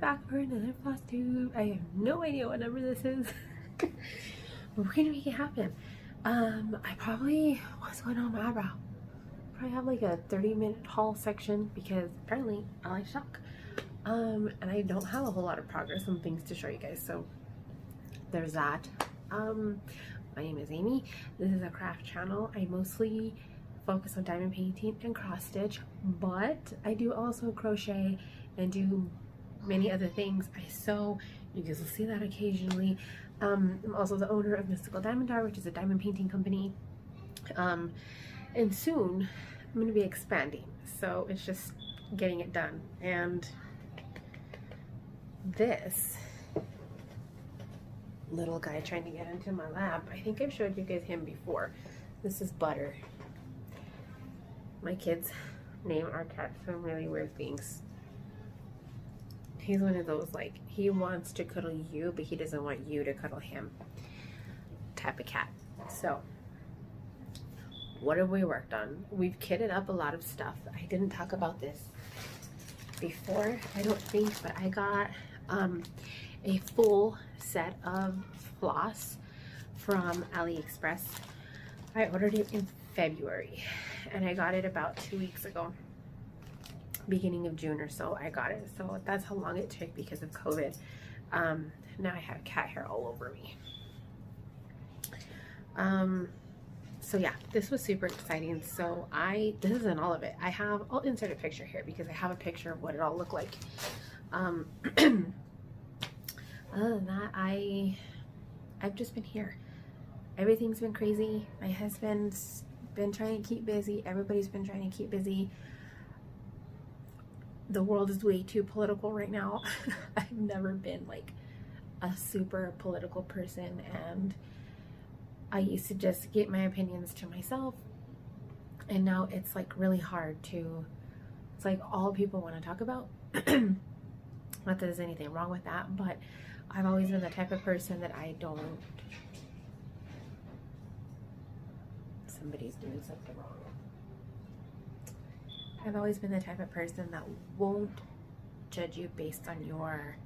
back for another Flosstube. I have no idea what number this is. But we're gonna make it happen. I probably, what's going on with my eyebrow? Probably have like a 30-minute haul section because apparently I like shock. And I don't have a whole lot of progress on things to show you guys, so there's that. My name is Amy. This is a craft channel. I mostly focus on diamond painting and cross stitch, but I do also crochet and do many other things. I sew. You guys will see that occasionally. I'm also the owner of Mystical Diamond Art, which is a diamond painting company. And soon I'm going to be expanding, so it's just getting it done. And this little guy trying to get into my lap, I think I've showed you guys him before. This is Butter. My kids name our cat some really weird things. He's one of those, like, he wants to cuddle you, but he doesn't want you to cuddle him type of cat. So, what have we worked on? We've kitted up a lot of stuff. I didn't talk about this before, I don't think, but I got a full set of floss from AliExpress. I ordered it in February and I got it about 2 weeks ago, beginning of June or so I got it. So that's how long it took because of COVID. Now I have cat hair all over me. So yeah, this was super exciting. So this isn't all of it. I'll insert a picture here because I have a picture of what it all looked like. Other than that, I've just been here. Everything's been crazy. My husband's been trying to keep busy. Everybody's been trying to keep busy. The world is way too political right now. I've never been like a super political person, and I used to just get my opinions to myself, and now it's like really hard to, it's like all people want to talk about. Not that there's anything wrong with that, but I've always been the type of person that I don't, somebody's doing something wrong. I've always been the type of person that won't judge you based on your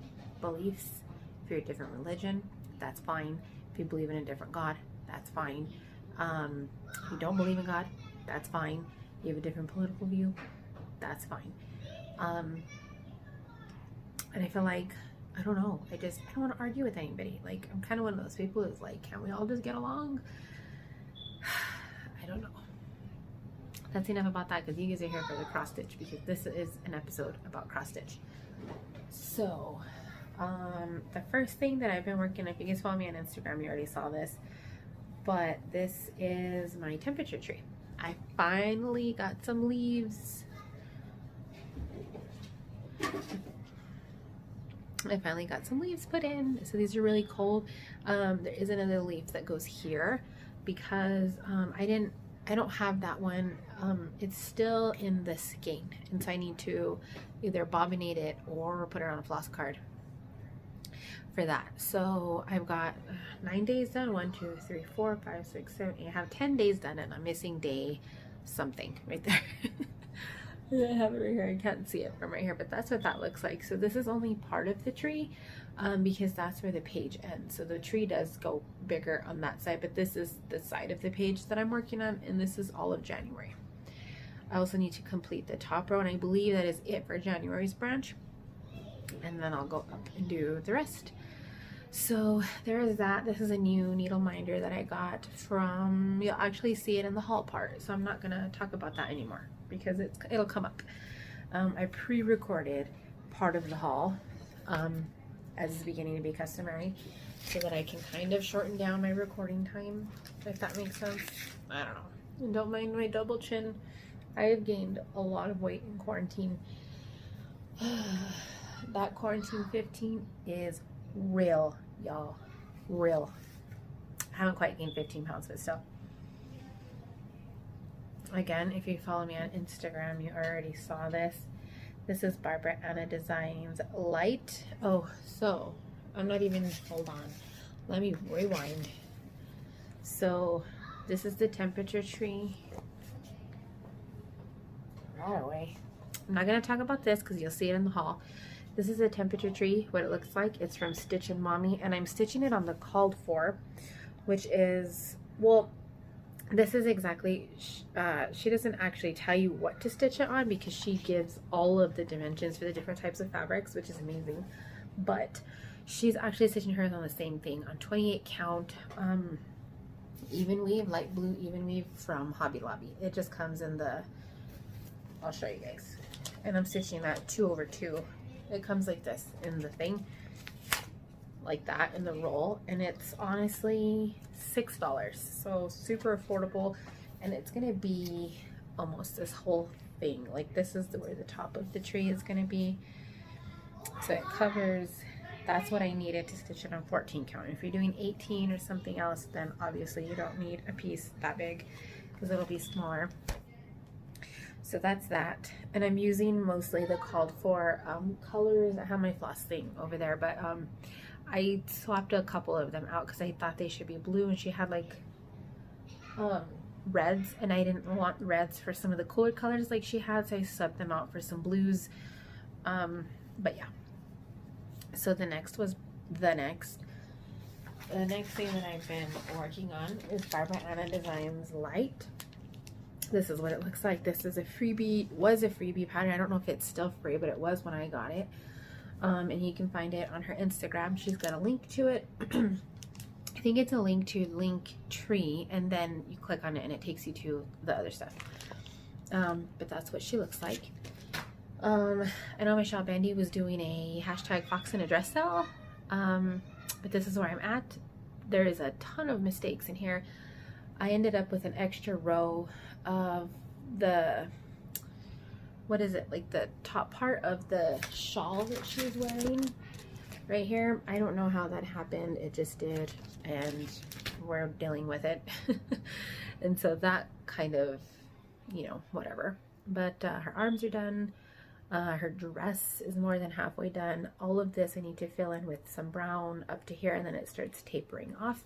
beliefs. If you're a different religion, that's fine. If you believe in a different God, that's fine. If you don't believe in God, that's fine. You have a different political view, that's fine. And I feel like, I don't know, I don't want to argue with anybody. Like, I'm kind of one of those people who's like, can't we all just get along? I don't know. That's enough about that because you guys are here for the cross stitch, because this is an episode about cross stitch. So, the first thing that I've been working, if you guys follow me on Instagram, you already saw this, but this is my temperature tree. I finally got some leaves. I finally got some leaves put in. So these are really cold. There is another leaf that goes here because I don't have that one. It's still in the skein, and so I need to either bobbinate it or put it on a floss card for that. So I've got 9 days done. 1, 2, 3, 4, 5, 6, 7, 8. I have 10 days done, and I'm missing day something right there. I have it right here. I can't see it from right here, but that's what that looks like. So this is only part of the tree because that's where the page ends. So the tree does go bigger on that side, but this is the side of the page that I'm working on, and this is all of January. I also need to complete the top row, and I believe that is it for January's branch. And then I'll go up and do the rest. So there is that. This is a new needle minder that I got from, you'll actually see it in the haul part, so I'm not gonna talk about that anymore because it'll come up. I pre-recorded part of the haul as is beginning to be customary, so that I can kind of shorten down my recording time, if that makes sense. I don't know. And don't mind my double chin. I have gained a lot of weight in quarantine. That quarantine 15 is real, y'all. Real. I haven't quite gained 15 pounds, but still. Again, if you follow me on Instagram, you already saw this. This is Barbara Anna Designs Light. Oh, so I'm not even, hold on. Let me rewind. So this is the temperature tree. Right away. I'm not going to talk about this because you'll see it in the haul. This is a temperature tree, what it looks like. It's from Stitch and Mommy, and I'm stitching it on the called for, which is, well, this is exactly, she doesn't actually tell you what to stitch it on because she gives all of the dimensions for the different types of fabrics, which is amazing. But she's actually stitching hers on the same thing, on 28 count, even weave, light blue even weave from Hobby Lobby. It just comes in the, I'll show you guys. And I'm stitching that 2/2. It comes like this in the thing, like that in the roll, and it's honestly $6, so super affordable. And it's gonna be almost this whole thing, like this is where the top of the tree is gonna be, so it covers. That's what I needed to stitch it on 14 count. If you're doing 18 or something else, then obviously you don't need a piece that big because it'll be smaller. So that's that. And I'm using mostly the called for colors. I have my floss thing over there, but I swapped a couple of them out because I thought they should be blue, and she had like reds, and I didn't want reds for some of the cooler colors like she had, so I subbed them out for some blues. But yeah. So the next thing that I've been working on is Barbara Anna Designs Light. This is what it looks like. This is a freebie, was a freebie pattern. I don't know if it's still free, but it was when I got it. And you can find it on her Instagram. She's got a link to it. I think it's a link to Linktree, and then you click on it and it takes you to the other stuff. But that's what she looks like. I know my shop Andy was doing a hashtag Fox in a Dress sale, but this is where I'm at. There is a ton of mistakes in here. I ended up with an extra row of the, what is it, like the top part of the shawl that she was wearing right here. I don't know how that happened. It just did, and we're dealing with it. And so that kind of, you know, whatever. But her arms are done. Her dress is more than halfway done. All of this I need to fill in with some brown up to here, and then it starts tapering off.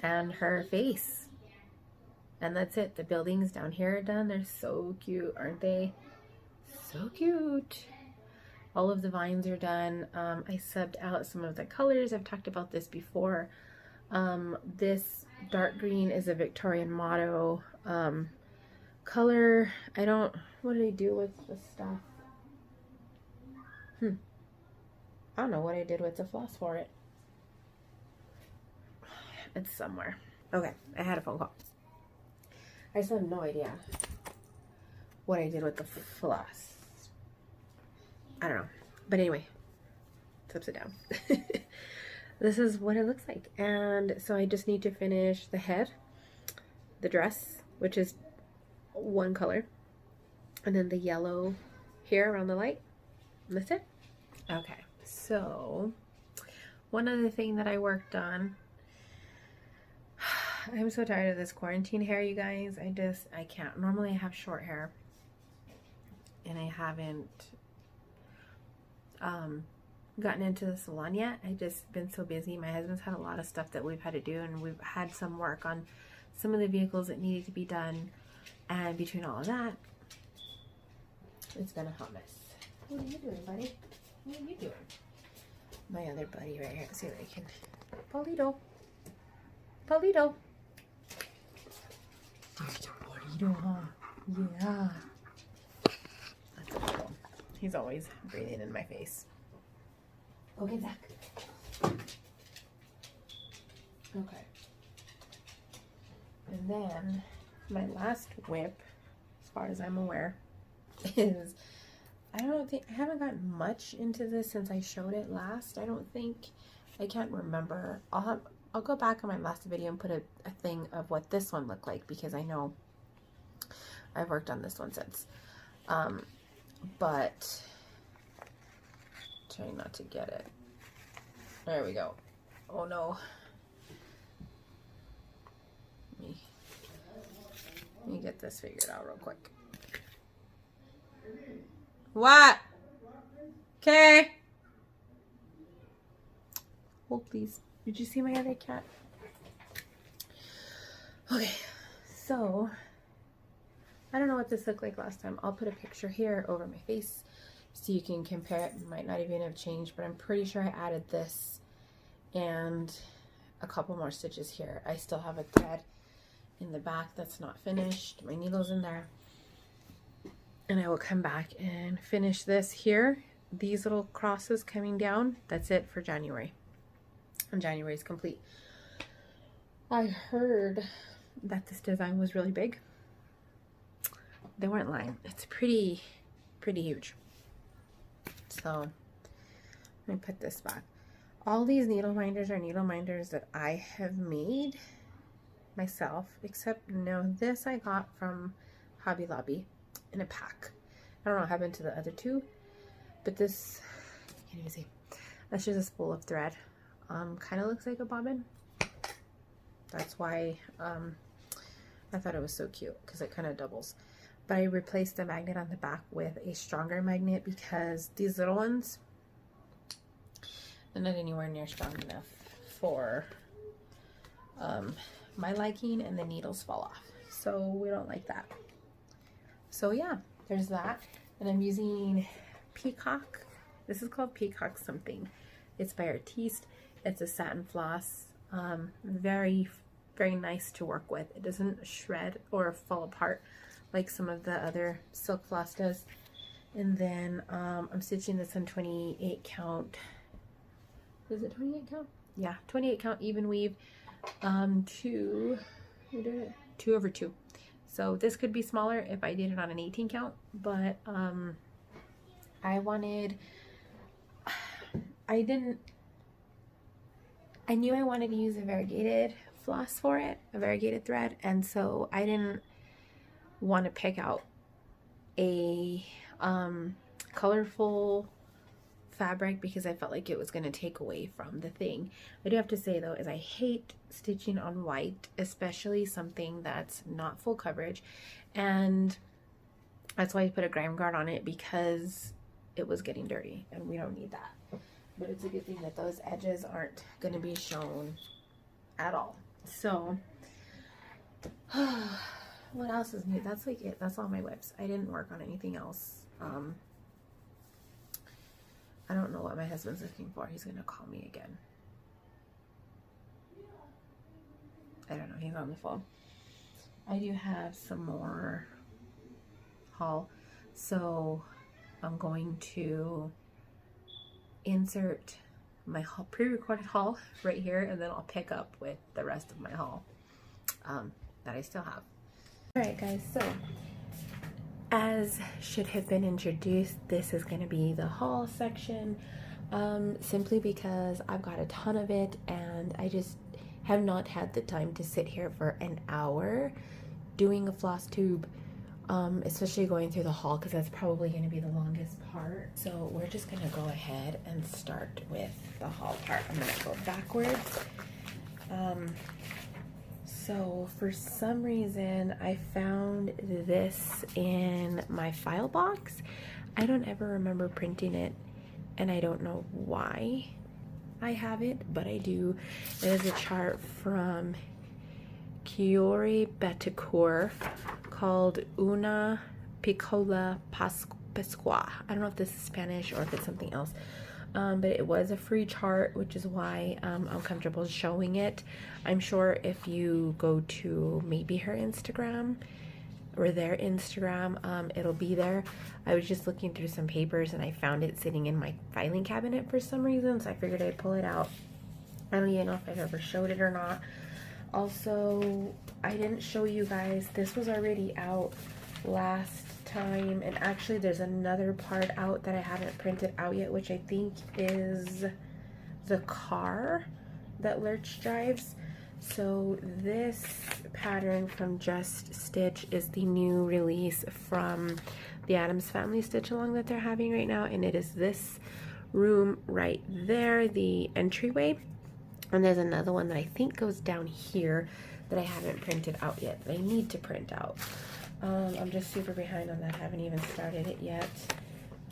And her face. And that's it. The buildings down here are done. They're so cute, aren't they? So cute. All of the vines are done. I subbed out some of the colors. I've talked about this before. This dark green is a Victorian motto color. What did I do with the stuff? I don't know what I did with the floss for it. It's somewhere. Okay, I had a phone call. I still have no idea what I did with the floss. I don't know. But anyway, it's upside down. This is what it looks like. And so I just need to finish the head, the dress, which is one color, and then the yellow here around the light, and that's it. Okay, so one other thing that I worked on, I'm so tired of this quarantine hair, you guys. I can't. Normally I have short hair, and I haven't gotten into the salon yet. I just been so busy. My husband's had a lot of stuff that we've had to do, and we've had some work on some of the vehicles that needed to be done. And between all of that, it's been a hot mess. What are you doing, buddy? What are you doing? My other buddy right here. Let's see if I can. Polito. Polito. There's your Polito, huh? Yeah. That's cool. He's always breathing in my face. Okay, Zach. Okay. And then my last whip, as far as I'm aware, is, I haven't gotten much into this since I showed it last. I can't remember. I'll go back on my last video and put a thing of what this one looked like, because I know I've worked on this one since. But trying not to get it. There we go. Oh no. Let me get this figured out real quick. What? Okay. Hold please. Did you see my other cat? Okay, so I don't know what this looked like last time. I'll put a picture here over my face so you can compare it. It might not even have changed, but I'm pretty sure I added this and a couple more stitches here. I still have a thread in the back that's not finished. My needle's in there. And I will come back and finish this here. These little crosses coming down, that's it for January. And January is complete. I heard that this design was really big. They weren't lying. It's pretty huge. So let me put this back. All these needle minders are needle minders that I have made myself, except no, this I got from Hobby Lobby in a pack. I don't know what happened to the other two, but this, I can't even see. That's just a spool of thread. Kind of looks like a bobbin. That's why I thought it was so cute, because it kind of doubles. But I replaced the magnet on the back with a stronger magnet because these little ones, they're not anywhere near strong enough for my liking, and the needles fall off. So we don't like that. So yeah, there's that. And I'm using Peacock. This is called Peacock something. It's by Artiste. It's a satin floss. Very nice to work with. It doesn't shred or fall apart like some of the other silk floss does. And then I'm stitching this on 28 count. Is it 28 count? Yeah, 28 count even weave. 2 over 2. So this could be smaller if I did it on an 18 count, but I knew I wanted to use a variegated floss for it, a variegated thread, and so I didn't want to pick out a colorful fabric because I felt like it was going to take away from the thing. I do have to say though, is I hate stitching on white, especially something that's not full coverage, and that's why I put a grime guard on it, because it was getting dirty and we don't need that. But it's a good thing that those edges aren't going to be shown at all. So what else is new? That's like it. That's all my whips. I didn't work on anything else. I don't know what my husband's looking for. He's gonna call me again. I don't know. He's on the phone. I do have some more haul, so I'm going to insert my pre-recorded haul right here, and then I'll pick up with the rest of my haul that I still have. Alright guys, so as should have been introduced, this is going to be the haul section, simply because I've got a ton of it and I just have not had the time to sit here for an hour doing a floss tube, especially going through the haul, because that's probably going to be the longest part. So we're just going to go ahead and start with the haul part. I'm going to go backwards. So for some reason I found this in my file box. I don't ever remember printing it, and I don't know why I have it, but I do. It is a chart from Chiori Betancourt called Una Piccola Pascua. I don't know if this is Spanish or if it's something else. But it was a free chart, which is why I'm comfortable showing it. I'm sure if you go to maybe her Instagram or their Instagram, it'll be there. I was just looking through some papers and I found it sitting in my filing cabinet for some reason, so I figured I'd pull it out. I don't even know if I've ever showed it or not. Also, I didn't show you guys, this was already out last time, and actually there's another part out that I haven't printed out yet, which I think is the car that Lurch drives. So this pattern from Just Stitch is the new release from the Addams Family Stitch Along that they're having right now, and it is this room right there, the entryway. And there's another one that I think goes down here that I haven't printed out yet, that I need to print out. I'm just super behind on that. I haven't even started it yet.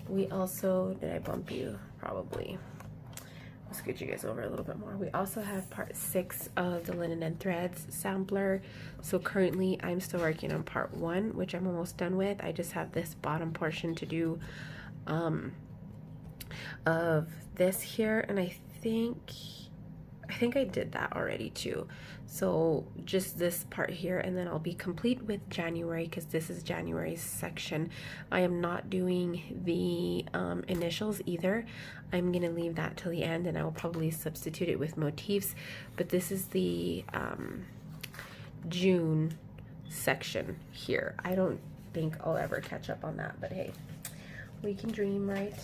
We also, did I bump you? Probably. I'll scoot you guys over a little bit more. We also have part 6 of the Linen and Threads sampler. So currently I'm still working on part 1, which I'm almost done with. I just have this bottom portion to do of this here, and I think I did that already too. So just this part here, and then I'll be complete with January, because this is January's section. I am not doing the initials either. I'm gonna leave that till the end, and I will probably substitute it with motifs, but this is the June section here. I don't think I'll ever catch up on that, but hey, we can dream, right?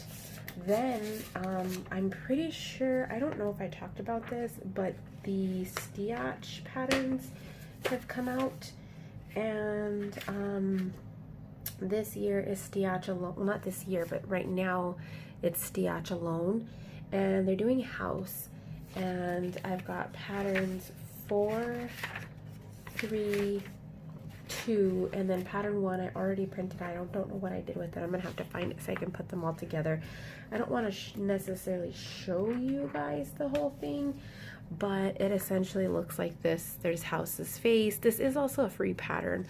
Then I'm pretty sure, I don't know if I talked about this, but the Stitch patterns have come out, and this year is Stitch alone. Well, not this year, but right now it's Stitch alone, and they're doing house, and I've got patterns 4, 3, 2, and then pattern 1 I already printed. I don't know what I did with it. I'm gonna have to find it so I can put them all together. I don't want to necessarily show you guys the whole thing, but it essentially looks like this. There's house's face. This is also a free pattern,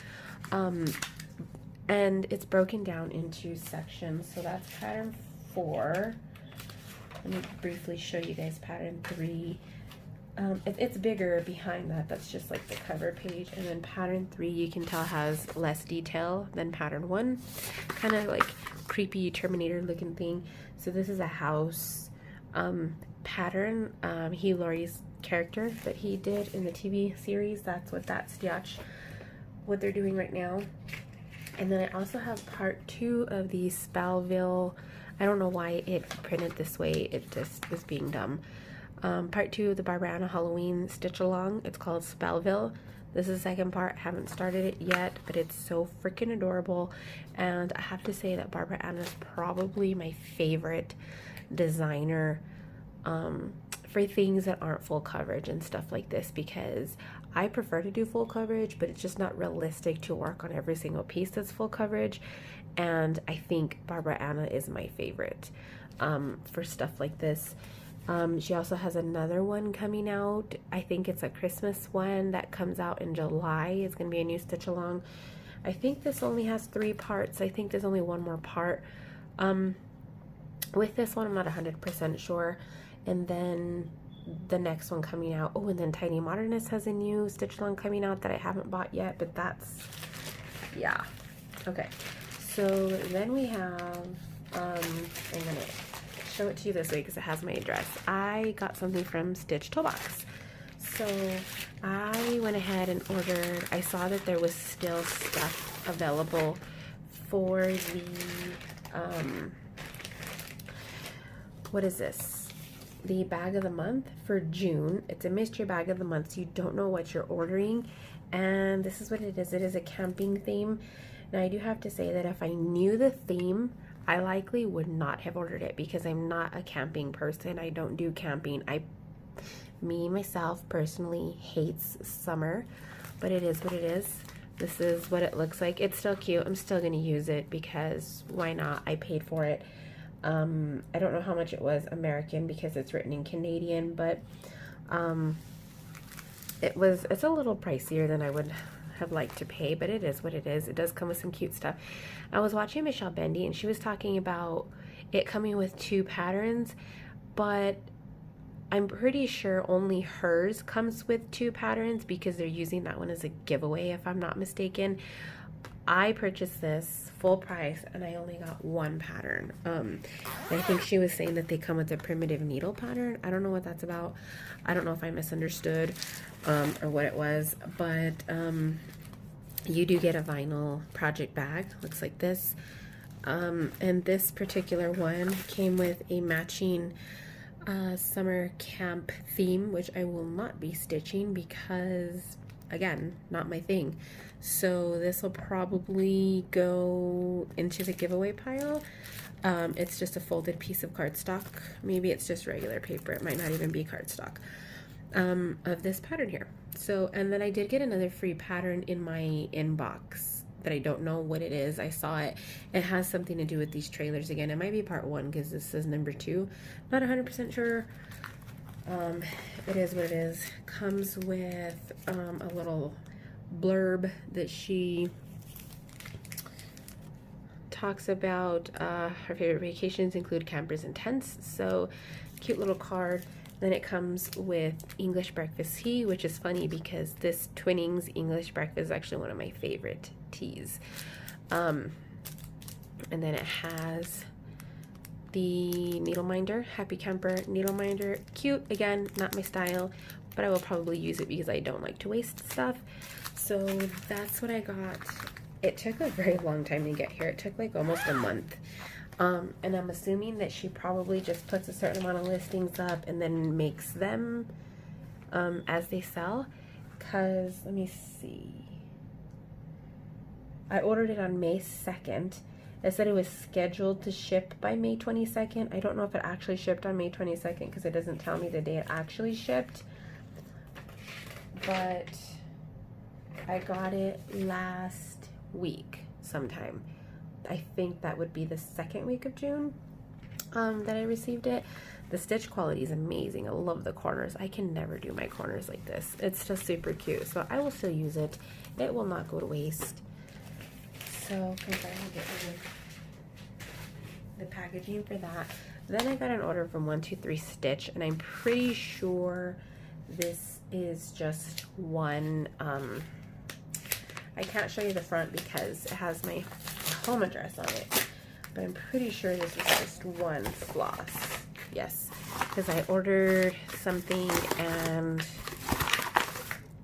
and it's broken down into sections. So that's pattern 4. Let me briefly show you guys pattern 3. It's bigger behind that. That's just like the cover page. And then pattern 3, you can tell, has less detail than pattern 1. Kind of like creepy Terminator looking thing. So this is a house pattern. Hugh Laurie's character that he did in the TV series. That's what what they're doing right now. And then I also have part 2 of the Spellville. I don't know why it printed this way. It just was being dumb. Part 2 of the Barbara Anna Halloween stitch along. It's called Spellville. This is the second part. I haven't started it yet, but it's so freaking adorable. And I have to say that Barbara Anna is probably my favorite designer for things that aren't full coverage and stuff like this, because I prefer to do full coverage, but it's just not realistic to work on every single piece that's full coverage. And I think Barbara Anna is my favorite for stuff like this. She also has another one coming out. I think it's a Christmas one that comes out in July. It's going to be a new stitch along. I think this only has 3 parts. I think there's only one more part. With this one, I'm not 100% sure. And then the next one coming out. Oh, and then Tiny Modernist has a new stitch along coming out that I haven't bought yet, but that's, yeah. Okay. So then we have, I'm going to show it to you this way because it has my address. I got something from Stitch Toolbox. So I went ahead and ordered, I saw that there was still stuff available for the, what is this? The bag of the month for June. It's a mystery bag of the month, so you don't know what you're ordering. And this is what it is. It is a camping theme. Now I do have to say that if I knew the theme, I likely would not have ordered it because I'm not a camping person. I don't do camping. Myself personally hates summer, but it is what it is. This is what it looks like. It's still cute. I'm still going to use it because why not? I paid for it. I don't know how much it was American because it's written in Canadian, but it's a little pricier than I would have liked to pay, but it is what it is. It does come with some cute stuff. I was watching Michelle Bendy and she was talking about it coming with 2 patterns, but I'm pretty sure only hers comes with 2 patterns because they're using that one as a giveaway, if I'm not mistaken. I purchased this full price and I only got 1 pattern. I think she was saying that they come with a primitive needle pattern. I don't know what that's about. I don't know if I misunderstood or what it was, but you do get a vinyl project bag. Looks like this. And this particular one came with a matching summer camp theme, which I will not be stitching because, again, not my thing. So this will probably go into the giveaway pile. It's just a folded piece of cardstock. Maybe it's just regular paper. It might not even be cardstock of this pattern here. So, and then I did get another free pattern in my inbox, but I don't know what it is. I saw it. It has something to do with these trailers again. It might be part 1 because this is number 2. Not 100% sure. It is what it is. Comes with a little blurb that she talks about her favorite vacations include campers and tents. So cute little card. Then it comes with English breakfast tea, which is funny because this Twinings English breakfast is actually one of my favorite teas. And then it has the needle minder, Happy Camper needle minder. Cute, again, not my style, but I will probably use it because I don't like to waste stuff. So that's what I got. It took a very long time to get here. It took like almost a month. And I'm assuming that she probably just puts a certain amount of listings up and then makes them as they sell. Cause let me see. I ordered it on May 2nd. It said it was scheduled to ship by May 22nd. I don't know if it actually shipped on May 22nd because it doesn't tell me the day it actually shipped. But I got it last week sometime. I think that would be the second week of June that I received it. The stitch quality is amazing. I love the corners. I can never do my corners like this. It's just super cute. So I will still use it. It will not go to waste. So I'm trying to get rid of the packaging for that. Then I got an order from 123 Stitch, and I'm pretty sure this is just one. I can't show you the front because it has my home address on it, but I'm pretty sure this is just one floss. Yes, because I ordered something and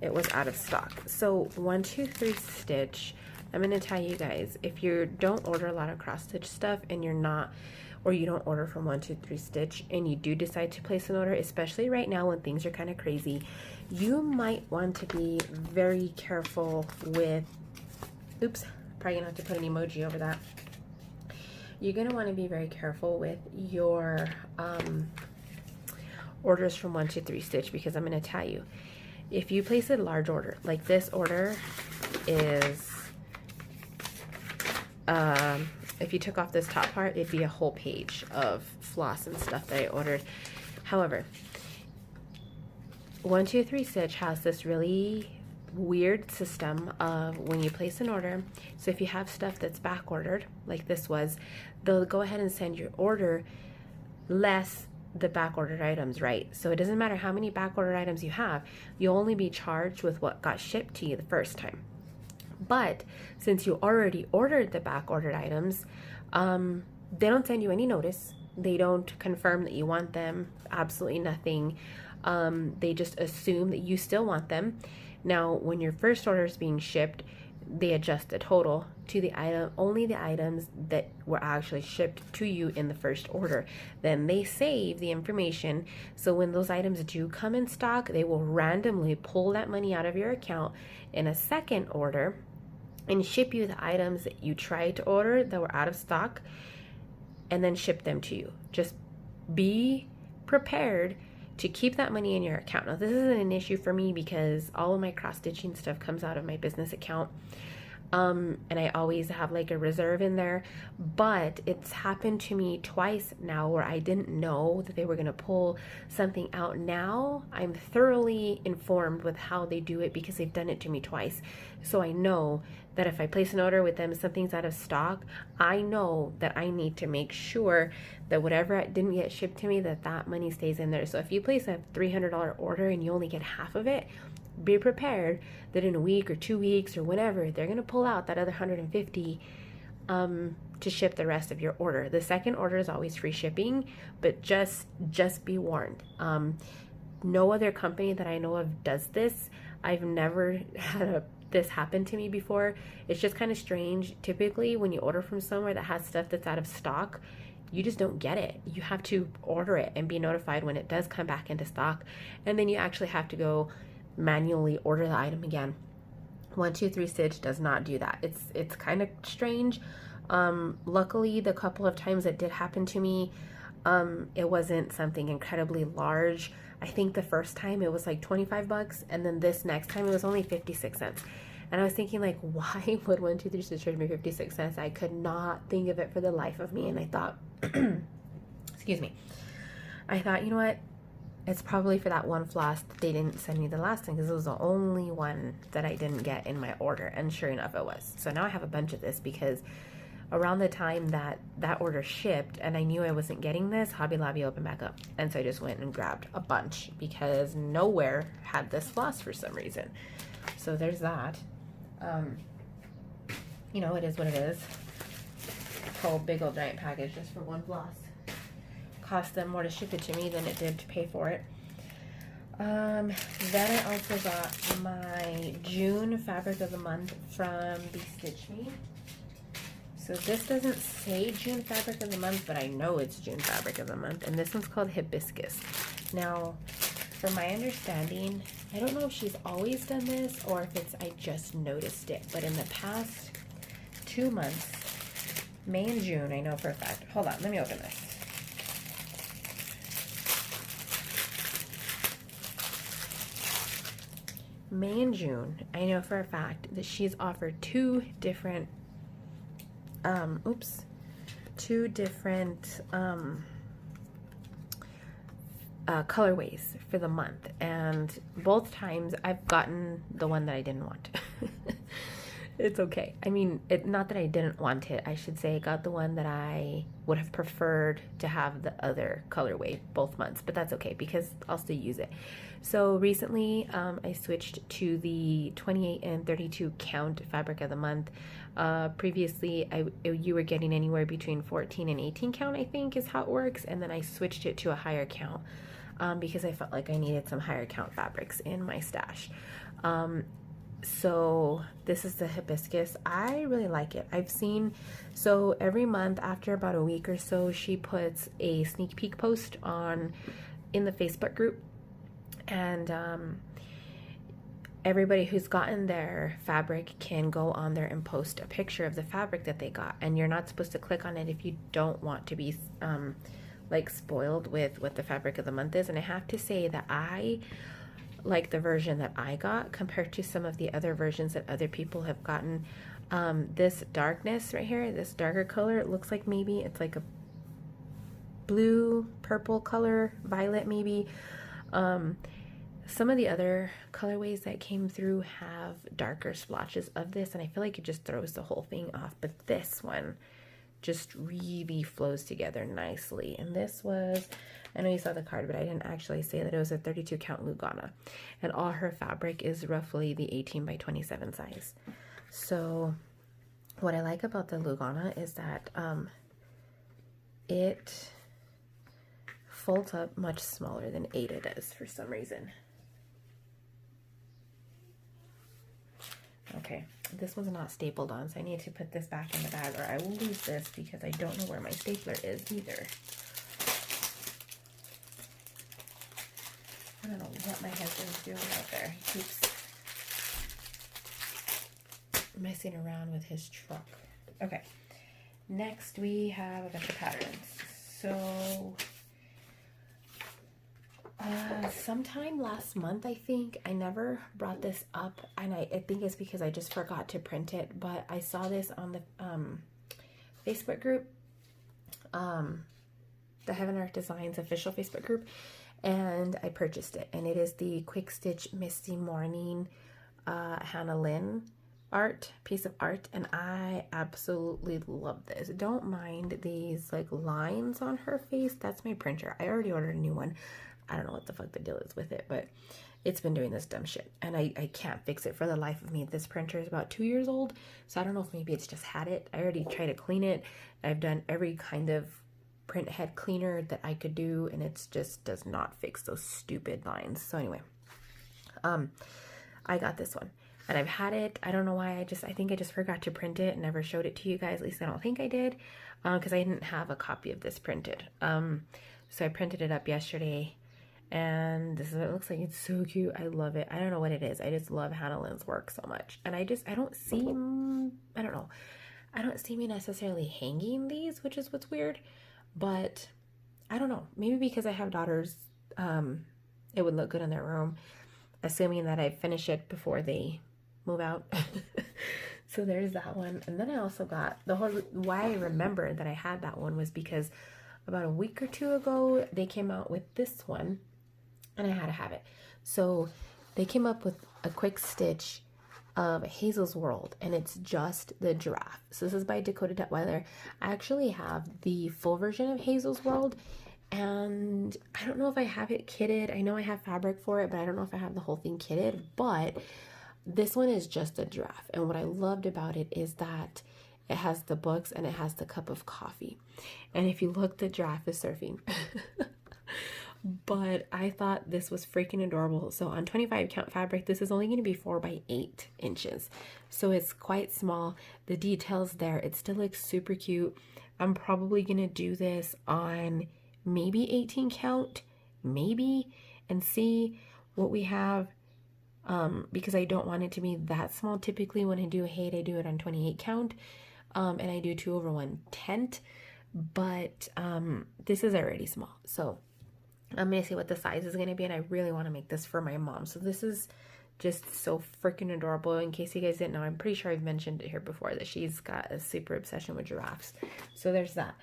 it was out of stock. So 123 Stitch, I'm going to tell you guys, if you don't order a lot of cross stitch stuff and you're not, or you don't order from 123 Stitch and you do decide to place an order, especially right now when things are kind of crazy, you might want to be very careful with, oops, probably gonna have to put an emoji over that. You're gonna want to be very careful with your orders from 123 Stitch, because I'm gonna tell you, if you place a large order, like this order is, if you took off this top part, it'd be a whole page of floss and stuff that I ordered. However, 123 Stitch has this really weird system of when you place an order. So if you have stuff that's back ordered, like this was, they'll go ahead and send your order less the back ordered items, right? So it doesn't matter how many back ordered items you have, you'll only be charged with what got shipped to you the first time. But since you already ordered the back ordered items, they don't send you any notice. They don't confirm that you want them, absolutely nothing. They just assume that you still want them. Now, when your first order is being shipped, they adjust the total to the item, only the items that were actually shipped to you in the first order. Then they save the information, so when those items do come in stock, they will randomly pull that money out of your account in a second order and ship you the items that you tried to order that were out of stock, and then ship them to you. Just be prepared to keep that money in your account. Now, this isn't an issue for me because all of my cross-stitching stuff comes out of my business account. And I always have like a reserve in there, but it's happened to me twice now where I didn't know that they were going to pull something out. Now I'm thoroughly informed with how they do it because they've done it to me twice. So I know that if I place an order with them, something's out of stock, I know that I need to make sure that whatever didn't get shipped to me, that money stays in there. So if you place a $300 order and you only get half of it, be prepared that in a week or 2 weeks or whatever, they're going to pull out that other $150 to ship the rest of your order. The second order is always free shipping, but just be warned. No other company that I know of does this. I've never had this happen to me before. It's just kind of strange. Typically, when you order from somewhere that has stuff that's out of stock, you just don't get it. You have to order it and be notified when it does come back into stock, and then you actually have to go manually order the item again. 123 Stitch does not do that. It's kind of strange. Luckily, the couple of times it did happen to me, it wasn't something incredibly large. I think the first time it was like $25, and then this next time it was only 56 cents. And I was thinking, like, why would 123 Stitch charge me 56 cents? I could not think of it for the life of me. And I thought, excuse me, I thought, you know what? It's probably for that one floss that they didn't send me the last time, because it was the only one that I didn't get in my order. And sure enough, it was. So now I have a bunch of this because around the time that that order shipped and I knew I wasn't getting this, Hobby Lobby opened back up. And so I just went and grabbed a bunch because nowhere had this floss for some reason. So there's that. You know, it is what it is. Whole big old giant package just for one floss. Cost them more to ship it to me than it did to pay for it. Then I also got my June fabric of the month from the Stitch Me. So this doesn't say June fabric of the month, but I know it's June fabric of the month. And this one's called Hibiscus. Now, from my understanding, I don't know if she's always done this or if it's I just noticed it. But in the past 2 months, May and June, I know for a fact. Hold on, let me open this. May and June, I know for a fact that she's offered two different colorways for the month, and both times I've gotten the one that I didn't want. It's okay. I mean, not that I didn't want it. I should say I got the one that I would have preferred to have the other colorway both months, but that's okay because I'll still use it. So recently I switched to the 28 and 32 count fabric of the month. Previously you were getting anywhere between 14 and 18 count, I think is how it works, and then I switched it to a higher count because I felt like I needed some higher count fabrics in my stash. So this is the Hibiscus. I really like it. I've seen, so every month after about a week or so, she puts a sneak peek post in the Facebook group, and everybody who's gotten their fabric can go on there and post a picture of the fabric that they got, and you're not supposed to click on it if you don't want to be like spoiled with what the fabric of the month is. And I have to say that I like the version that I got compared to some of the other versions that other people have gotten. This darkness right here, this darker color, it looks like maybe it's like a blue purple color, violet maybe. Some of the other colorways that came through have darker splotches of this, and I feel like it just throws the whole thing off, but this one just really flows together nicely. And this was, I know you saw the card, but I didn't actually say that it was a 32 count Lugana, and all her fabric is roughly the 18 by 27 size. So what I like about the Lugana is that it folds up much smaller than Ada does for some reason. Okay, this one's not stapled on, so I need to put this back in the bag or I will lose this because I don't know where my stapler is either. I don't know what my husband's doing out there. He keeps messing around with his truck. Okay, next we have a bunch of patterns. So sometime last month, I think, I never brought this up, and I think it's because I just forgot to print it, but I saw this on the Facebook group, the Heaven Art Designs official Facebook group, and I purchased it, and it is the Quick Stitch Misty Morning Hannah Lynn piece of art, and I absolutely love this. Don't mind these like lines on her face. That's my printer. I already ordered a new one. I don't know what the fuck the deal is with it, but it's been doing this dumb shit, and I can't fix it for the life of me. This printer is about 2 years old, so I don't know if maybe it's just had it. I already tried to clean it. I've done every kind of print head cleaner that I could do, and it just does not fix those stupid lines. So anyway, I got this one, and I've had it. I don't know why. I think I just forgot to print it and never showed it to you guys. At least I don't think I did, because I didn't have a copy of this printed. So I printed it up yesterday, and this is what it looks like. It's so cute. I love it. I don't know what it is. I just love Hannah Lynn's work so much. And I don't see me necessarily hanging these, which is what's weird. But I don't know. Maybe because I have daughters, it would look good in their room, assuming that I finish it before they move out. So there's that one. And then I also got why I remember that I had that one was because about a week or two ago, they came out with this one, and I had to have it. So they came up with a Quick Stitch of Hazel's World, and it's just the giraffe. So this is by Dakota Detweiler. I actually have the full version of Hazel's World, and I don't know if I have it kitted. I know I have fabric for it, but I don't know if I have the whole thing kitted. But this one is just a giraffe, and what I loved about it is that it has the books and it has the cup of coffee. And if you look, the giraffe is surfing. But I thought this was freaking adorable. So on 25 count fabric, this is only going to be 4 by 8 inches. So it's quite small. The details there, it still looks super cute. I'm probably going to do this on maybe 18 count, maybe, and see what we have. Because I don't want it to be that small. Typically when I do a height, I do it on 28 count. And I do 2/1 tent. But this is already small. So I'm going to see what the size is going to be, and I really want to make this for my mom. So this is just so freaking adorable. In case you guys didn't know, I'm pretty sure I've mentioned it here before that she's got a super obsession with giraffes. So there's that.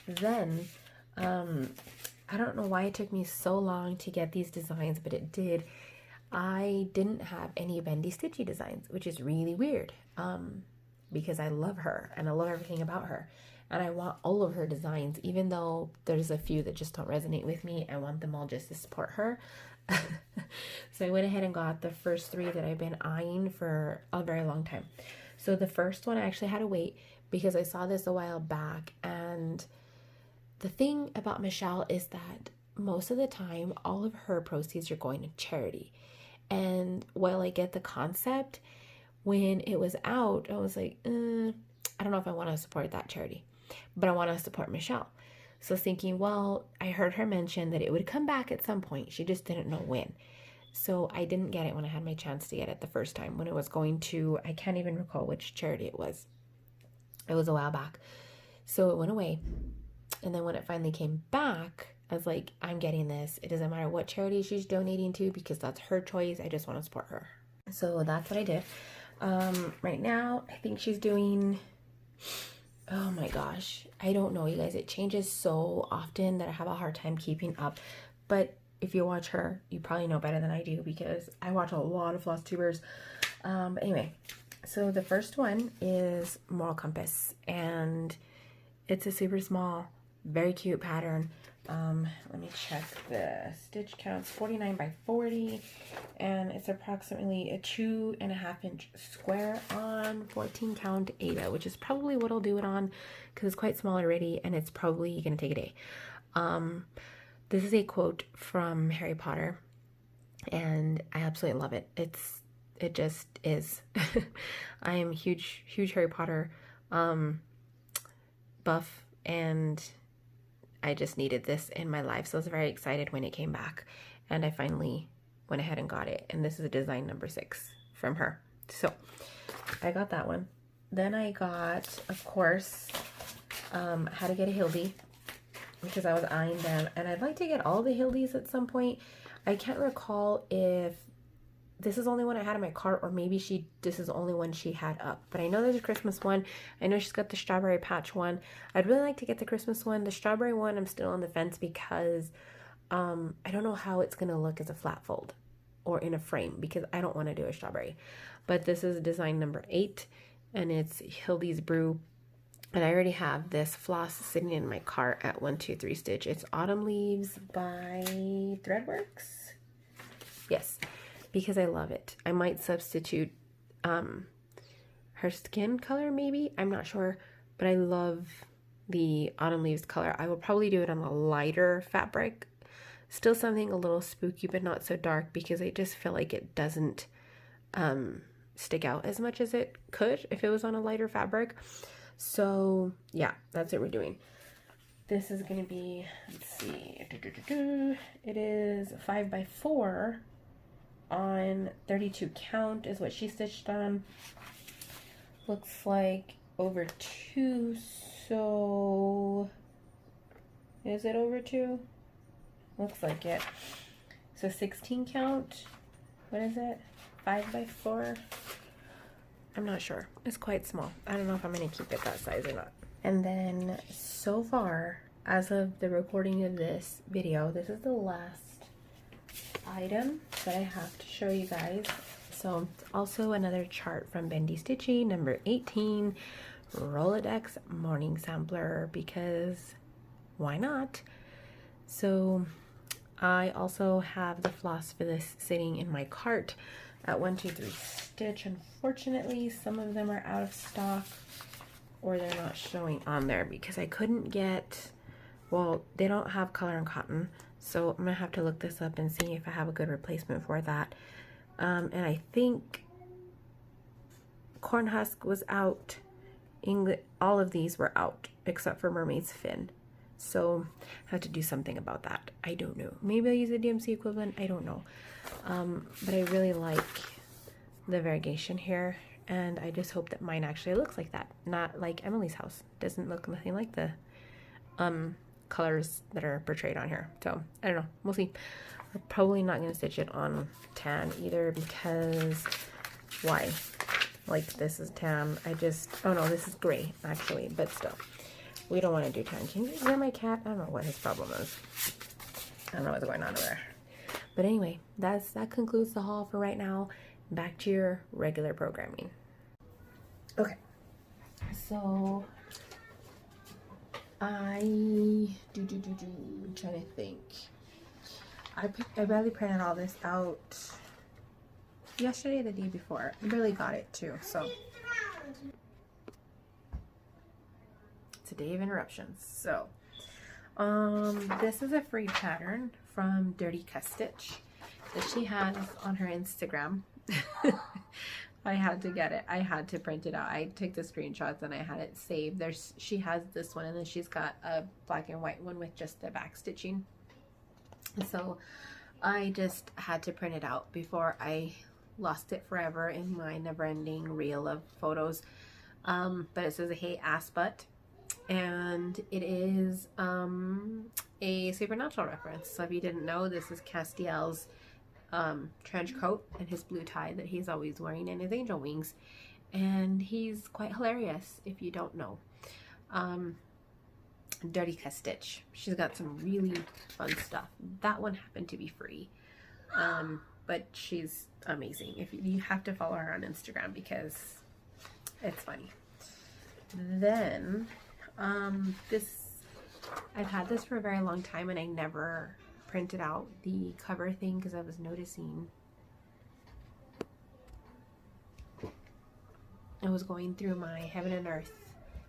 Then, I don't know why it took me so long to get these designs, but it did. I didn't have any Bendy Stitchy designs, which is really weird, because I love her and I love everything about her. And I want all of her designs, even though there's a few that just don't resonate with me. I want them all just to support her. So I went ahead and got the first 3 that I've been eyeing for a very long time. So the first one I actually had to wait because I saw this a while back. And the thing about Michelle is that most of the time, all of her proceeds are going to charity. And while I get the concept, when it was out, I was like, I don't know if I want to support that charity, but I want to support Michelle. So thinking, well, I heard her mention that it would come back at some point. She just didn't know when. So I didn't get it when I had my chance to get it the first time, when it was going to, I can't even recall which charity it was. It was a while back. So it went away. And then when it finally came back, I was like, I'm getting this. It doesn't matter what charity she's donating to because that's her choice. I just want to support her. So that's what I did. Right now, I think she's doing, oh my gosh, I don't know, you guys. It changes so often that I have a hard time keeping up. But if you watch her, you probably know better than I do because I watch a lot of Flosstubers. But anyway, so the first one is Moral Compass, and it's a super small, very cute pattern. Let me check the stitch counts. 49 by 40, and it's approximately a 2.5 inch square on 14 count Aida, which is probably what I'll do it on because it's quite small already, and it's probably gonna take a day. This is a quote from Harry Potter, and I absolutely love it. It just is. I am huge Harry Potter buff, and I just needed this in my life. So I was very excited when it came back, and I finally went ahead and got it. And this is design number 6 from her. So I got that one. Then I got, of course, How to Get a Hildy, because I was eyeing them, and I'd like to get all the Hildys at some point. I can't recall if this is the only one I had in my cart, or maybe this is the only one she had up. But I know there's a Christmas one. I know she's got the strawberry patch one. I'd really like to get the Christmas one. The strawberry one, I'm still on the fence because I don't know how it's going to look as a flat fold or in a frame, because I don't want to do a strawberry. But this is design number 8, and it's Hildy's Brew. And I already have this floss sitting in my cart at 123 Stitch. It's Autumn Leaves by Threadworks. Yes, because I love it. I might substitute her skin color, maybe. I'm not sure, but I love the Autumn Leaves color. I will probably do it on a lighter fabric. Still something a little spooky, but not so dark, because I just feel like it doesn't stick out as much as it could if it was on a lighter fabric. So yeah, that's what we're doing. This is going to be, let's see, it is 5 by 4 on 32 count is what she stitched on. Looks like over 2, so is it over 2? Looks like it. So 16 count, what is it? 5 by 4? I'm not sure. It's quite small. I don't know if I'm going to keep it that size or not. And then so far, as of the recording of this video, this is the last item that I have to show you guys. So it's also another chart from Bendy Stitchy, number 18, Rolodex Morning Sampler, because why not? So I also have the floss for this sitting in my cart at 123 Stitch. Unfortunately, some of them are out of stock, or they're not showing on there because I couldn't get, well, they don't have color and cotton, so I'm gonna have to look this up and see if I have a good replacement for that. And I think Corn Husk was out. All of these were out except for Mermaid's Fin, so I have to do something about that. I don't know, maybe I'll use a DMC equivalent, I don't know. But I really like the variegation here, and I just hope that mine actually looks like that, not like Emily's house. Doesn't look nothing like the colors that are portrayed on here. So I don't know, we'll see. I'm probably not going to stitch it on tan either, because why? Like, this is tan. Oh no, this is gray actually, but still, we don't want to do tan. Can you hear my cat? I don't know what his problem is. I don't know what's going on over there. But anyway, that concludes the haul for right now. Back to your regular programming. Okay, so I'm trying to think. I barely printed all this out yesterday or the day before. I barely got it too, so it's a day of interruptions. So this is a free pattern from Dirty Stitch that she has on her Instagram. I had to get it. I had to print it out. I took the screenshots and I had it saved. She has this one, and then she's got a black and white one with just the back stitching. So I just had to print it out before I lost it forever in my never-ending reel of photos. But it says, "Hey ass butt," and it is a Supernatural reference. So if you didn't know, this is Castiel's trench coat and his blue tie that he's always wearing, and his angel wings, and he's quite hilarious if you don't know. Dirty Stitch, she's got some really fun stuff. That one happened to be free, but she's amazing. If you have to follow her on Instagram because it's funny. Then I've had this for a very long time, and I never printed out the cover thing because I was noticing I was going through my Heaven and Earth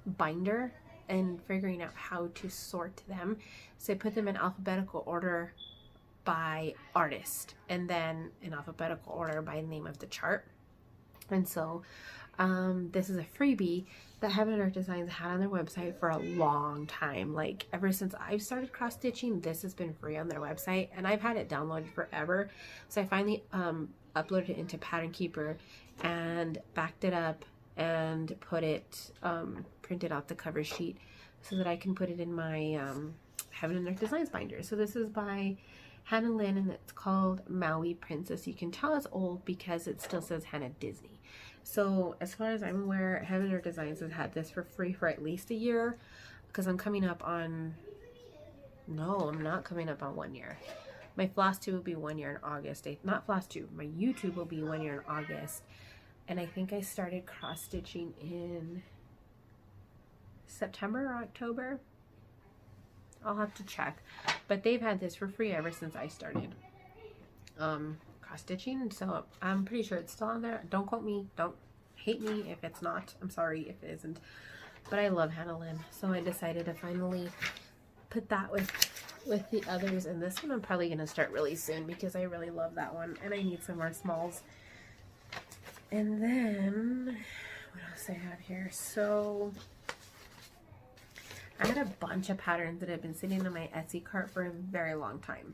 binder and figuring out how to sort them. So I put them in alphabetical order by artist, and then in alphabetical order by name of the chart. And so this is a freebie that Heaven and Earth Designs had on their website for a long time. Like, ever since I've started cross stitching, this has been free on their website, and I've had it downloaded forever. So I finally uploaded it into Pattern Keeper and backed it up and put it, printed out the cover sheet so that I can put it in my Heaven and Earth Designs binder. So this is by Hannah Lynn, and it's called Maui Princess. You can tell it's old because it still says Hannah Disney. So as far as I'm aware, Heaven and Earth Designs has had this for free for at least a year, because I'm coming up on, no, I'm not coming up on 1 year. My Flosstube will be 1 year in August. Not Flosstube, my YouTube will be 1 year in August. And I think I started cross stitching in September or October. I'll have to check. But they've had this for free ever since I started cross stitching. So I'm pretty sure it's still on there. Don't quote me. Don't hate me if it's not. I'm sorry if it isn't. But I love Hannah Lynn. So I decided to finally put that with the others. And this one I'm probably going to start really soon because I really love that one. And I need some more smalls. And then, what else I have here? So I had a bunch of patterns that have been sitting in my Etsy cart for a very long time.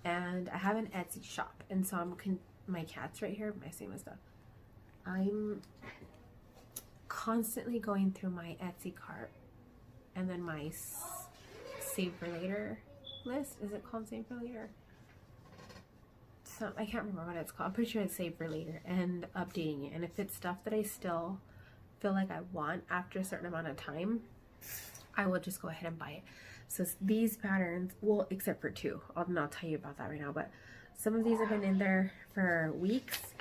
And I have an Etsy shop. And so my cat's right here, messing with stuff. I'm constantly going through my Etsy cart and then my Save for Later list. Is it called Save for Later? I can't remember what it's called. I'm pretty sure it's Save for Later, and updating it. And if it's stuff that I still feel like I want after a certain amount of time, I will just go ahead and buy it. So these patterns, well, except for two, I'll not tell you about that right now, but some of these have been in there for weeks,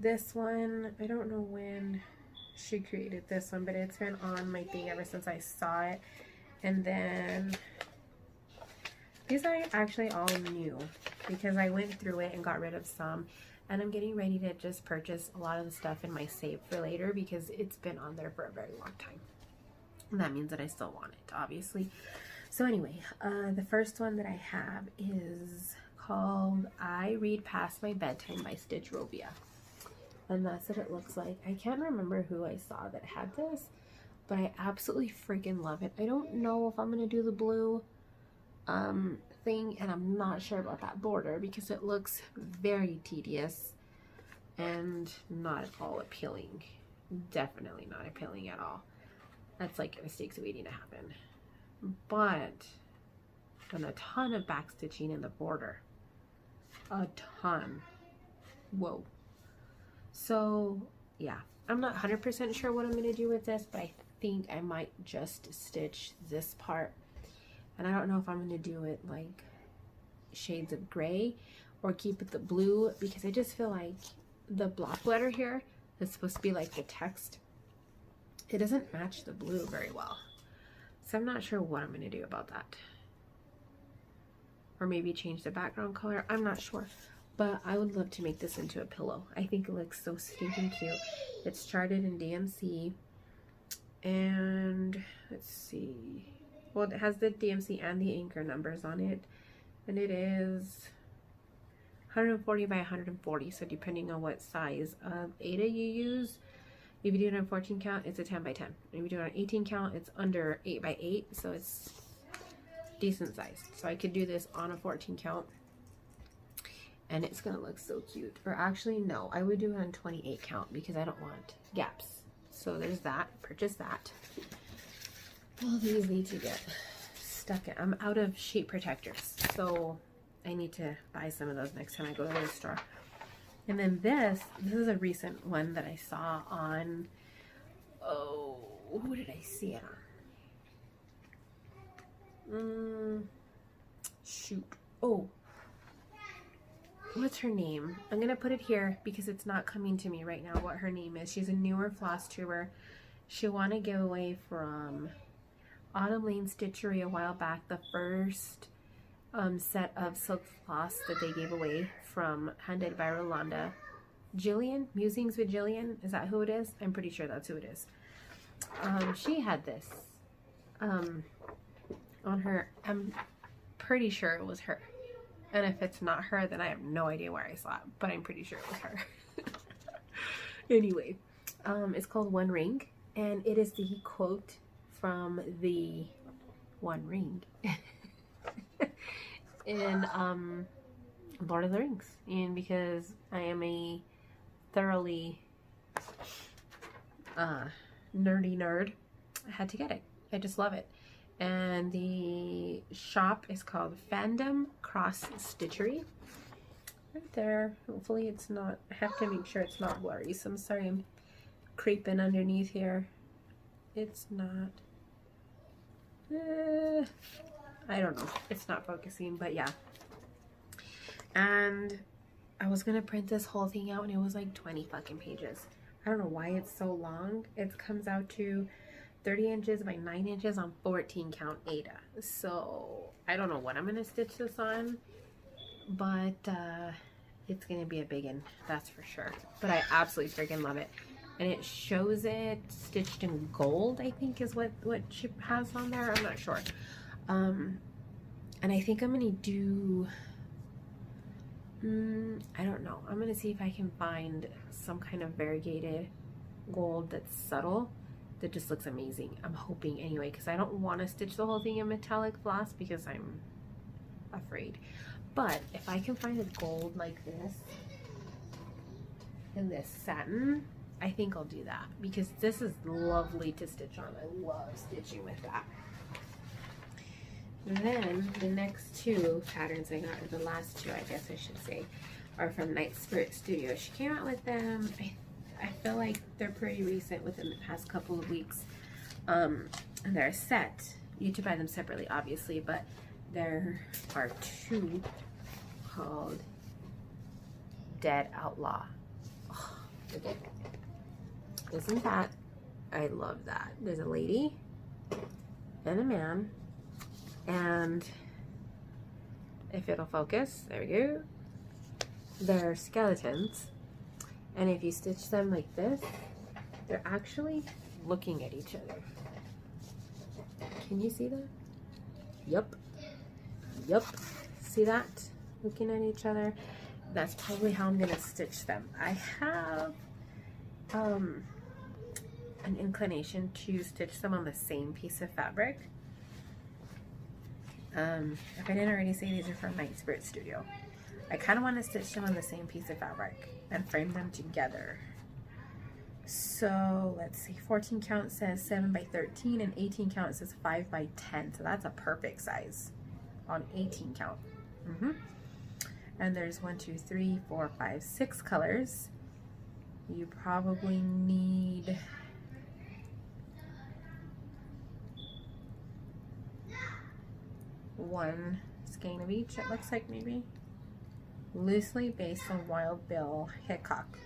This one, I don't know when she created this one, but it's been on my thing ever since I saw it. And then these are actually all new because I went through it and got rid of some, and I'm getting ready to just purchase a lot of the stuff in my save for later because it's been on there for a very long time. And that means that I still want it, obviously. So anyway, the first one that I have is called I Read Past My Bedtime by Stitch Rovia. And that's what it looks like. I can't remember who I saw that had this, but I absolutely freaking love it. I don't know if I'm going to do the blue thing, and I'm not sure about that border because it looks very tedious and not at all appealing. Definitely not appealing at all. That's like mistakes waiting to happen. But, and a ton of backstitching in the border. A ton. Whoa. So, yeah, I'm not 100% sure what I'm going to do with this, but I think I might just stitch this part. And I don't know if I'm going to do it like shades of gray or keep it the blue, because I just feel like the block letter here is supposed to be like the text. It doesn't match the blue very well. So I'm not sure what I'm going to do about that. Or maybe change the background color. I'm not sure. But I would love to make this into a pillow. I think it looks so stinking cute. It's charted in DMC. And let's see. Well, it has the DMC and the anchor numbers on it. And it is 140 by 140. So depending on what size of Ada you use. If you do it on 14 count, it's a 10 by 10. If you do it on 18 count, it's under 8 by 8. So it's decent size. So I could do this on a 14 count. And it's going to look so cute. Or actually, no, I would do it on 28 count because I don't want gaps. So there's that. Purchase that. All these need to get stuck in. I'm out of sheet protectors. So I need to buy some of those next time I go to the store. And then this is a recent one that I saw on, oh, who did I see it on? Shoot. Oh. What's her name? I'm going to put it here because it's not coming to me right now what her name is. She's a newer Flosstuber. She won a giveaway from Autumn Lane Stitchery a while back. The first set of silk floss that they gave away from handed by Rolanda. Jillian? Musings with Jillian? Is that who it is? I'm pretty sure that's who it is. She had this on her. I'm pretty sure it was her. And if it's not her, then I have no idea where I saw it, but I'm pretty sure it was her. Anyway, it's called One Ring, and it is the quote from the One Ring in Lord of the Rings. And because I am a thoroughly nerdy nerd, I had to get it. I just love it. And the shop is called Fandom Cross Stitchery. Right there. Hopefully it's not, I have to make sure it's not blurry. So I'm sorry I'm creeping underneath here. It's not. I don't know. It's not focusing, but yeah. And I was going to print this whole thing out and it was like 20 fucking pages. I don't know why it's so long. It comes out to 30 inches by 9 inches on 14 count Ada. So I don't know what I'm gonna stitch this on, but it's gonna be a big one, that's for sure. But I absolutely freaking love it. And it shows it stitched in gold, I think is what she has on there. I'm not sure. And I think I'm gonna do, I don't know. I'm gonna see if I can find some kind of variegated gold that's subtle. That just looks amazing. I'm hoping anyway, because I don't want to stitch the whole thing in metallic floss because I'm afraid. But if I can find a gold like this in this satin, I think I'll do that because this is lovely to stitch on. I love stitching with that. And then the next two patterns I got, or the last two I guess I should say, are from Night Spirit Studio. She came out with them, I feel like they're pretty recent within the past couple of weeks. And they're a set. You have to buy them separately, obviously, but there are two called Dead Outlaw. Oh, look at, isn't that, I love that. There's a lady and a man, and if it'll focus, there we go, they're skeletons, and if you stitch them like this, they're actually looking at each other. Can you see that? Yep. Yep. See that? Looking at each other. That's probably how I'm gonna stitch them. I have an inclination to stitch them on the same piece of fabric. If I didn't already say, these are from Night Spirit Studio. I kind of want to stitch them on the same piece of fabric and frame them together. So let's see, 14 count says 7 by 13 and 18 count says 5 by 10. So that's a perfect size on 18 count. And there's 1, 2, 3, 4, 5, 6 colors. You probably need one skein of each, it looks like, maybe. Loosely based on Wild Bill Hickok.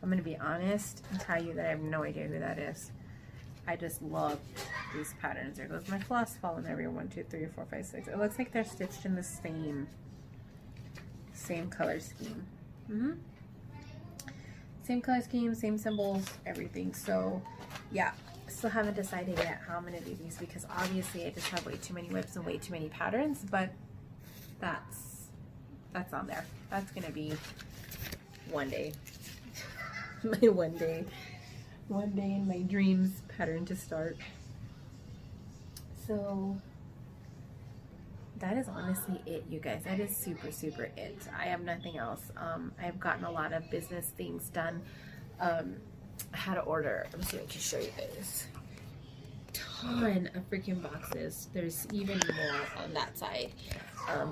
I'm going to be honest and tell you that I have no idea who that is. I just love these patterns. There goes my floss falling everywhere. 1, 2, 3, 4, 5, 6. It looks like they're stitched in the same color scheme. Same color scheme, same symbols, everything. So yeah, still haven't decided yet how I'm going to do these, because obviously I just have way too many whips and way too many patterns, but that's on there. That's going to be one day. My one day in my dreams pattern to start. So that is honestly it, you guys. That is super it. I have nothing else. I've gotten a lot of business things done. I had to order, let me see if I can show you guys, ton of freaking boxes. There's even more on that side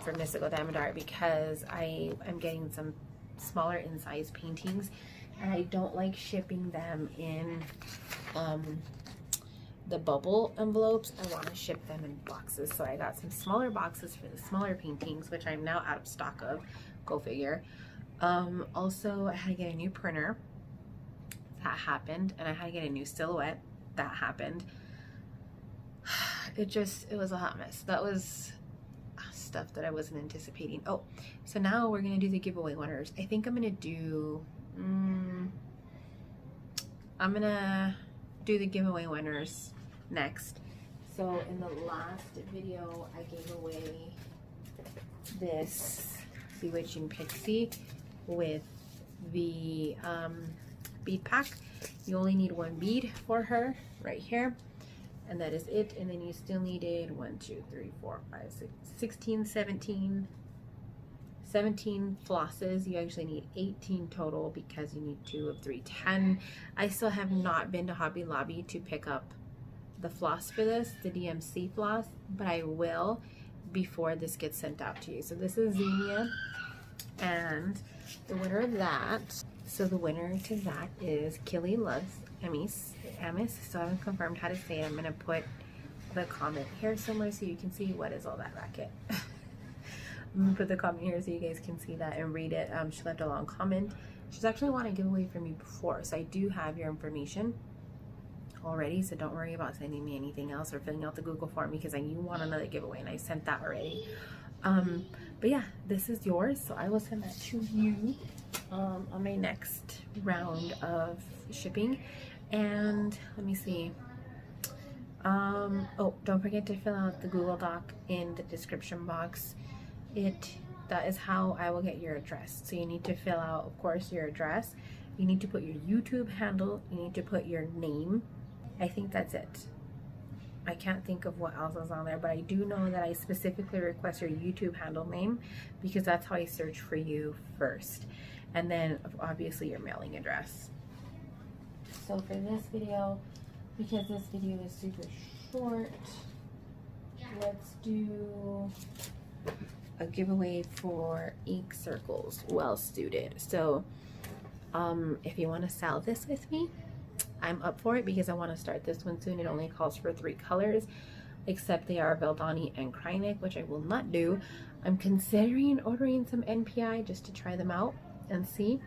for Mystical Diamond Art, because I am getting some smaller in size paintings, and I don't like shipping them in the bubble envelopes. I want to ship them in boxes. So I got some smaller boxes for the smaller paintings, which I'm now out of stock of. Go figure. Also, I had to get a new printer. That happened. And I had to get a new silhouette. That happened. It was a hot mess. That was stuff that I wasn't anticipating. Oh, so now we're going to do the giveaway winners. I think I'm going to do... I'm going to do the giveaway winners next. So in the last video, I gave away this Bewitching Pixie with the bead pack. You only need one bead for her right here, and that is it. And then you still needed 1, 2, 3, 4, 5, 6, 16, 17 flosses. You actually need 18 total, because you need 2 of 3, 10. I still have not been to Hobby Lobby to pick up the floss for this, the DMC floss, but I will before this gets sent out to you. So this is Xenia, and the winner of that, so the winner to that is Killy Loves Amis. So I haven't confirmed how to say it. I'm going to put the comment here somewhere so you can see what is all that racket. I'm going to put the comment here so you guys can see that and read it. She left a long comment. She's actually wanted a giveaway from me before, so I do have your information already, so don't worry about sending me anything else or filling out the Google form, because I you want another giveaway and I sent that already. But yeah, this is yours, so I will send that to you on my next round of shipping. And let me see, oh, don't forget to fill out the Google Doc in the description box. That is how I will get your address. So you need to fill out, of course, your address. You need to put your YouTube handle. You need to put your name. I think that's it. I can't think of what else is on there, but I do know that I specifically request your YouTube handle name, because that's how I search for you first. And then obviously your mailing address. So for this video, because this video is super short, let's do a giveaway for ink circles, well suited. So if you want to sell this with me, I'm up for it, because I want to start this one soon. It only calls for 3 colors, except they are Veldani and Krynic, which I will not do. I'm considering ordering some NPI just to try them out. and see.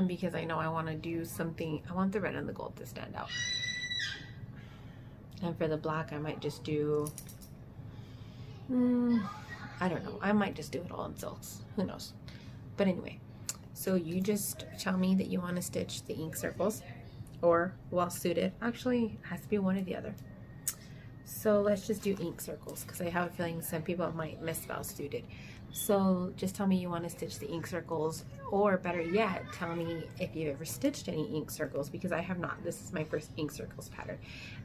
Because I know I want to do something. I want the red and the gold to stand out. And for the black, I might just do, I don't know. I might just do it all in silks. Who knows? But anyway, so you just tell me that you want to stitch the ink circles or well suited. Actually, it has to be one or the other. So let's just do ink circles because I have a feeling some people might misspell suited. So just tell me you want to stitch the ink circles, or better yet, tell me if you've ever stitched any ink circles, because I have not. This is my first ink circles pattern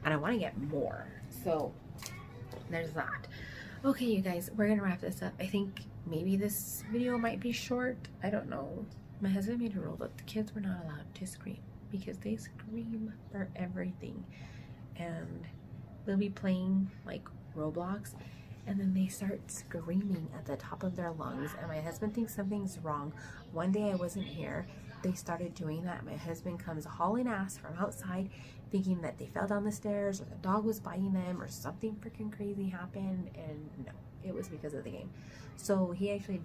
and I want to get more. So there's that. Okay, you guys, we're gonna wrap this up. I think maybe this video might be short. I don't know. My husband made a rule that the kids were not allowed to scream because they scream for everything, and they'll be playing like Roblox and then they start screaming at the top of their lungs, and my husband thinks something's wrong. One day I wasn't here, they started doing that. My husband comes hauling ass from outside thinking that they fell down the stairs or the dog was biting them or something freaking crazy happened, and no, it was because of the game. So he actually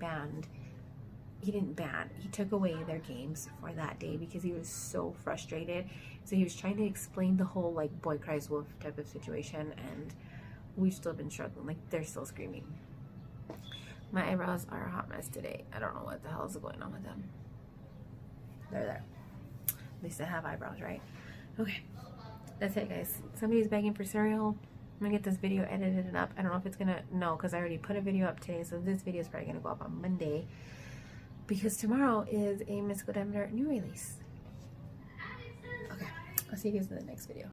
he took away their games for that day because he was so frustrated. So he was trying to explain the whole like boy cries wolf type of situation, and we've still been struggling. Like, they're still screaming. My eyebrows are a hot mess today. I don't know what the hell is going on with them. They're there. At least I have eyebrows, right? Okay, that's it, guys. Somebody's begging for cereal. I'm gonna get this video edited up. I don't know if it's gonna, no, because I already put a video up today, so this video is probably gonna go up on Monday, because tomorrow is a Mystical Diameter new release. Okay, I'll see you guys in the next video.